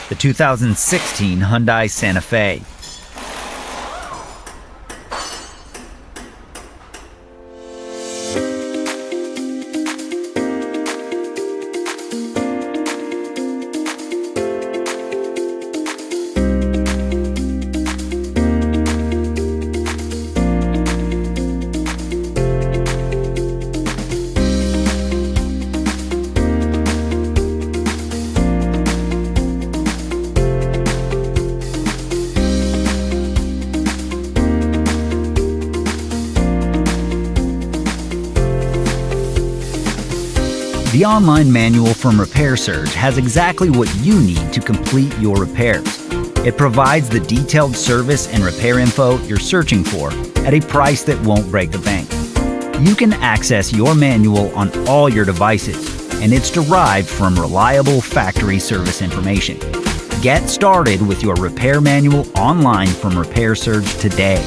the 2016 Hyundai Santa Fe. The online manual from Repair Surge has exactly what you need to complete your repairs. It provides the detailed service and repair info you're searching for at a price that won't break the bank. You can access your manual on all your devices, and it's derived from reliable factory service information. Get started with your repair manual online from Repair Surge today.